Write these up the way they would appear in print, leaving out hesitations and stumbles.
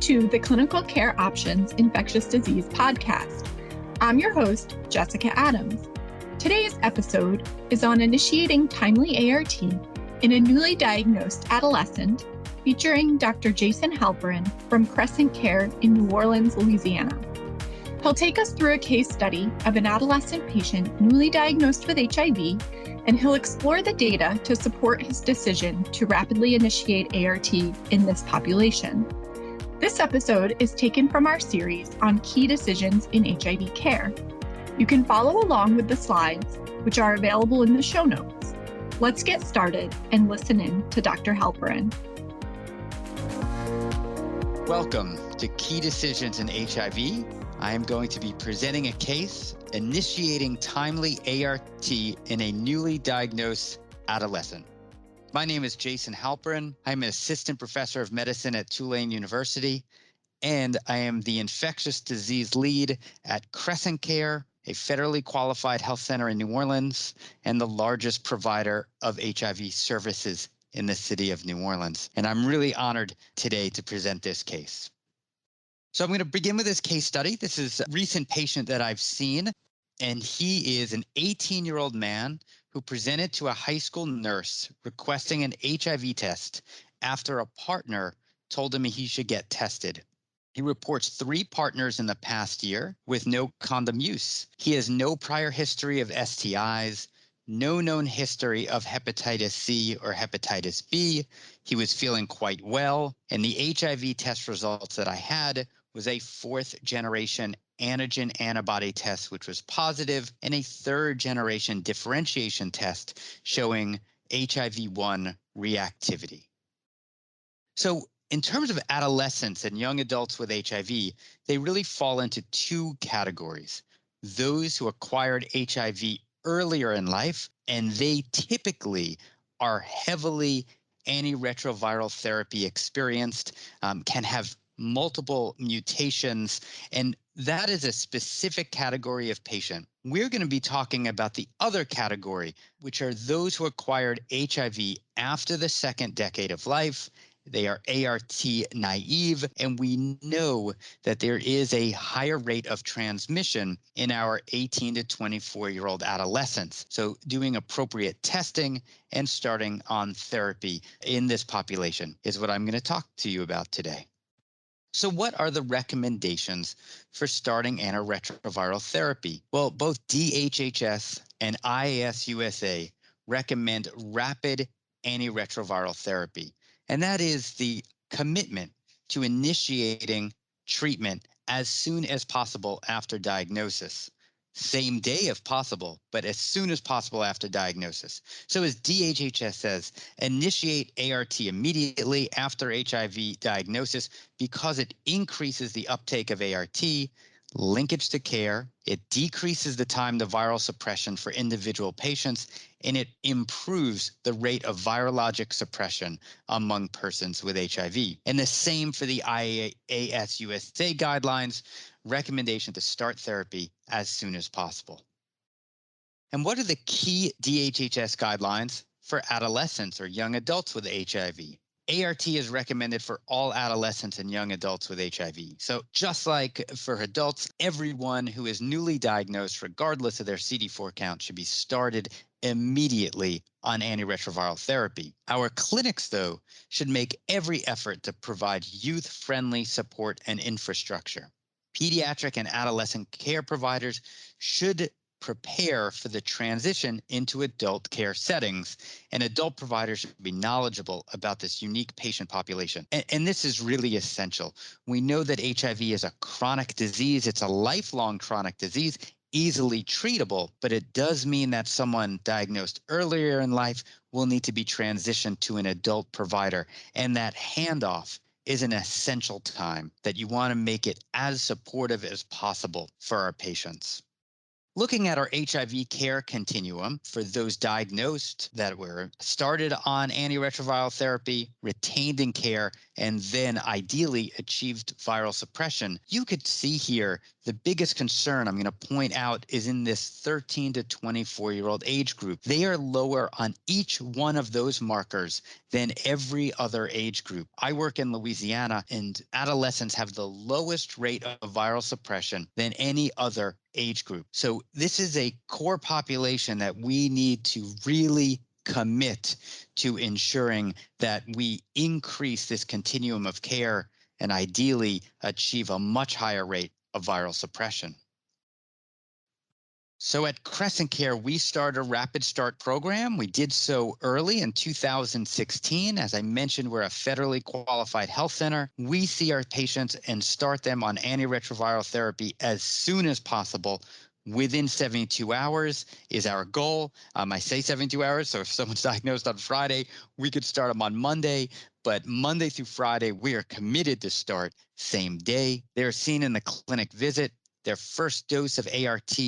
to the Clinical Care Options Infectious Disease podcast. I'm your host, Jessica Adams. Today's episode is on initiating timely ART in a newly diagnosed adolescent, featuring Dr. Jason Halperin from CrescentCare in New Orleans, Louisiana. He'll take us through a case study of an adolescent patient newly diagnosed with HIV, and he'll explore the data to support his decision to rapidly initiate ART in this population. This episode is taken from our series on key decisions in HIV care. You can follow along with the slides, which are available in the show notes. Let's get started and listen in to Dr. Halperin. Welcome to Key Decisions in HIV. I am going to be presenting a case initiating timely ART in a newly diagnosed adolescent. My name is Jason Halperin. I'm an assistant professor of medicine at Tulane University, and I am the infectious disease lead at CrescentCare, a federally qualified health center in New Orleans and the largest provider of HIV services in the city of New Orleans. And I'm really honored today to present this case. So I'm going to begin with this case study. This is a recent patient that I've seen, and he is an 18-year-old man who presented to a high school nurse requesting an HIV test after a partner told him he should get tested. He reports 3 partners in the past year with no condom use. He has no prior history of STIs, no known history of hepatitis C or hepatitis B. He was feeling quite well, and the HIV test results that I had was a 4th generation antigen antibody test, which was positive, and a 3rd generation differentiation test showing HIV-1 reactivity. So in terms of adolescents and young adults with HIV, they really fall into 2 categories. Those who acquired HIV earlier in life, and they typically are heavily antiretroviral therapy experienced, can have multiple mutations, and that is a specific category of patient. We're going to be talking about the other category, which are those who acquired HIV after the 2nd decade of life. They are ART naive, and we know that there is a higher rate of transmission in our 18 to 24-year-old adolescents. So doing appropriate testing and starting on therapy in this population is what I'm going to talk to you about today. So what are the recommendations for starting antiretroviral therapy? Well, both DHHS and IAS-USA recommend rapid antiretroviral therapy. And that is the commitment to initiating treatment as soon as possible after diagnosis. Same day if possible, but as soon as possible after diagnosis. So as DHHS says, initiate ART immediately after HIV diagnosis because it increases the uptake of ART, linkage to care, it decreases the time to viral suppression for individual patients, and it improves the rate of virologic suppression among persons with HIV. And the same for the IAS-USA guidelines, recommendation to start therapy as soon as possible. And what are the key DHHS guidelines for adolescents or young adults with HIV? ART is recommended for all adolescents and young adults with HIV. So just like for adults, everyone who is newly diagnosed, regardless of their CD4 count, should be started immediately on antiretroviral therapy. Our clinics, though, should make every effort to provide youth-friendly support and infrastructure. Pediatric and adolescent care providers should prepare for the transition into adult care settings, and adult providers should be knowledgeable about this unique patient population. And this is really essential. We know that HIV is a chronic disease. It's a lifelong chronic disease, easily treatable, but it does mean that someone diagnosed earlier in life will need to be transitioned to an adult provider, and that handoff is an essential time that you want to make it as supportive as possible for our patients. Looking at our HIV care continuum for those diagnosed that were started on antiretroviral therapy, retained in care, and then ideally achieved viral suppression, you could see here the biggest concern I'm going to point out is in this 13 to 24-year-old age group. They are lower on each one of those markers than every other age group. I work in Louisiana, and adolescents have the lowest rate of viral suppression than any other age group. So this is a core population that we need to really commit to ensuring that we increase this continuum of care and ideally achieve a much higher rate of viral suppression. So at CrescentCare, we started a rapid start program. We did so early in 2016. As I mentioned, we're a federally qualified health center. We see our patients and start them on antiretroviral therapy as soon as possible. Within 72 hours is our goal. I say 72 hours, so if someone's diagnosed on Friday, we could start them on Monday. But Monday through Friday, we are committed to start same day. They're seen in the clinic visit. Their first dose of ART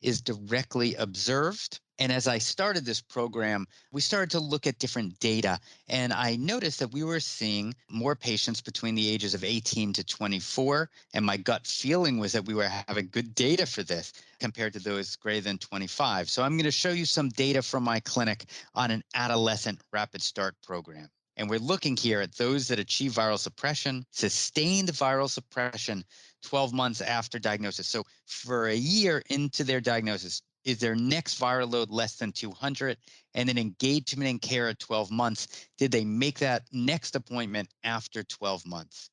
is directly observed. And as I started this program, we started to look at different data. And I noticed that we were seeing more patients between the ages of 18 to 24. And my gut feeling was that we were having good data for this compared to those greater than 25. So I'm going to show you some data from my clinic on an adolescent rapid start program. And we're looking here at those that achieve viral suppression, sustained viral suppression 12 months after diagnosis. So for a year into their diagnosis, is their next viral load less than 200? And then engagement in care at 12 months, did they make that next appointment after 12 months?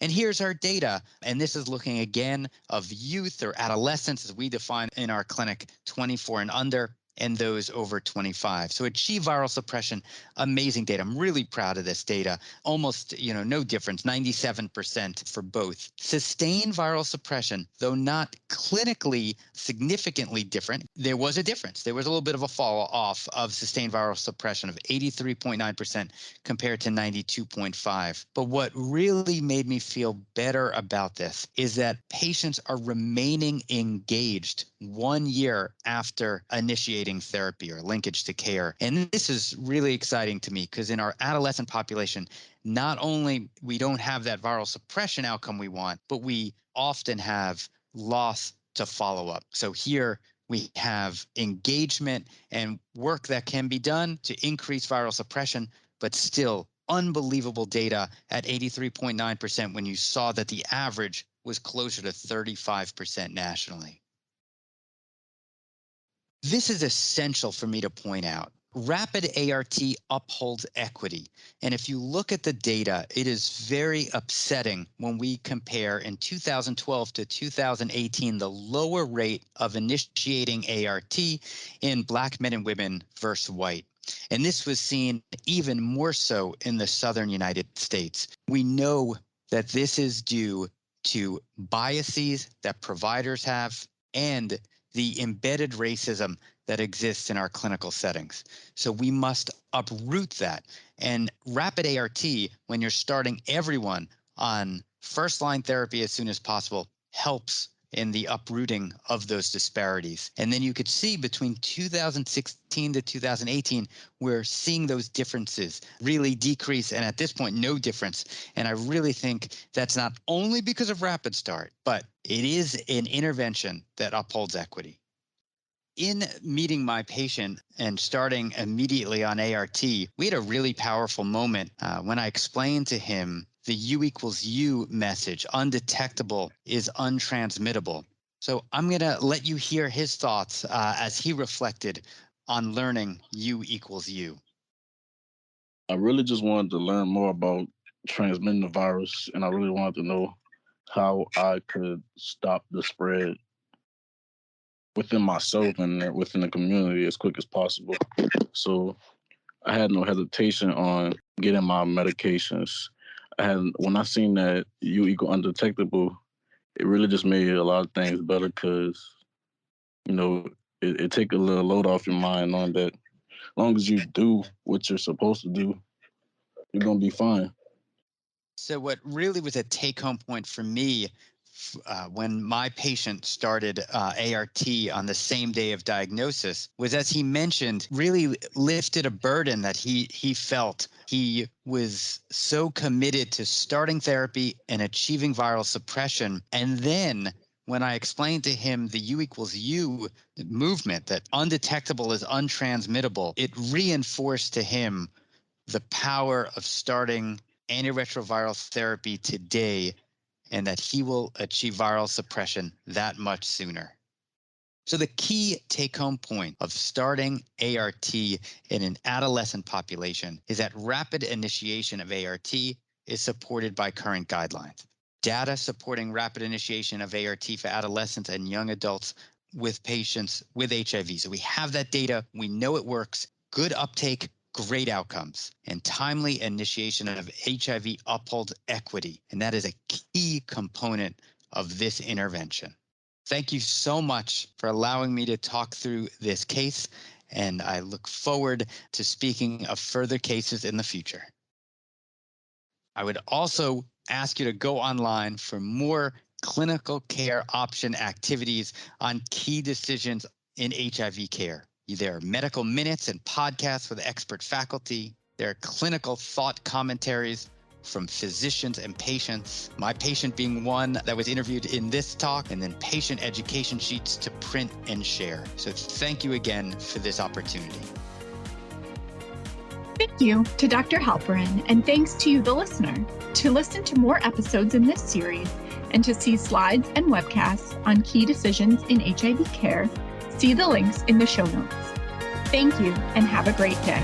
And here's our data. And this is looking again of youth or adolescents as we define in our clinic, 24 and under, and those over 25. So achieve viral suppression, amazing data. I'm really proud of this data. Almost, no difference, 97% for both. Sustained viral suppression, though not clinically significantly different, there was a difference. There was a little bit of a fall off of sustained viral suppression of 83.9% compared to 92.5. But what really made me feel better about this is that patients are remaining engaged 1 year after initiating therapy or linkage to care. And this is really exciting to me because in our adolescent population, not only we don't have that viral suppression outcome we want, but we often have loss to follow up. So here we have engagement and work that can be done to increase viral suppression, but still unbelievable data at 83.9% when you saw that the average was closer to 35% nationally. This is essential for me to point out. Rapid ART upholds equity. And if you look at the data, it is very upsetting when we compare in 2012 to 2018 the lower rate of initiating ART in Black men and women versus white. And this was seen even more so in the southern United States. We know that this is due to biases that providers have and the embedded racism that exists in our clinical settings. So we must uproot that. And rapid ART, when you're starting everyone on first-line therapy as soon as possible, helps in the uprooting of those disparities. And then you could see between 2016 to 2018, we're seeing those differences really decrease, and at this point, no difference. And I really think that's not only because of Rapid Start, but it is an intervention that upholds equity. In meeting my patient and starting immediately on ART, we had a really powerful moment when I explained to him the U equals U message, undetectable is untransmittable. So I'm going to let you hear his thoughts as he reflected on learning U equals U. I really just wanted to learn more about transmitting the virus, and I really wanted to know how I could stop the spread within myself and within the community as quick as possible. So I had no hesitation on getting my medications. When I seen that U equal undetectable, it really just made a lot of things better because, it take a little load off your mind knowing that as long as you do what you're supposed to do, you're going to be fine. So what really was a take-home point for me when my patient started ART on the same day of diagnosis was, as he mentioned, really lifted a burden that he felt. He was so committed to starting therapy and achieving viral suppression. And then when I explained to him the U=U movement, that undetectable is untransmittable, it reinforced to him the power of starting antiretroviral therapy today, and that he will achieve viral suppression that much sooner. So the key take-home point of starting ART in an adolescent population is that rapid initiation of ART is supported by current guidelines. Data supporting rapid initiation of ART for adolescents and young adults with patients with HIV. So we have that data. We know it works. Good uptake, great outcomes, and timely initiation of HIV upholds equity. And that is a key component of this intervention. Thank you so much for allowing me to talk through this case, and I look forward to speaking of further cases in the future. I would also ask you to go online for more clinical care option activities on key decisions in HIV care. There are medical minutes and podcasts with expert faculty. There are clinical thought commentaries from physicians and patients, my patient being one that was interviewed in this talk, and then patient education sheets to print and share. So thank you again for this opportunity. Thank you to Dr. Halperin, and thanks to you, the listener. To listen to more episodes in this series and to see slides and webcasts on key decisions in HIV care, see the links in the show notes. Thank you and have a great day.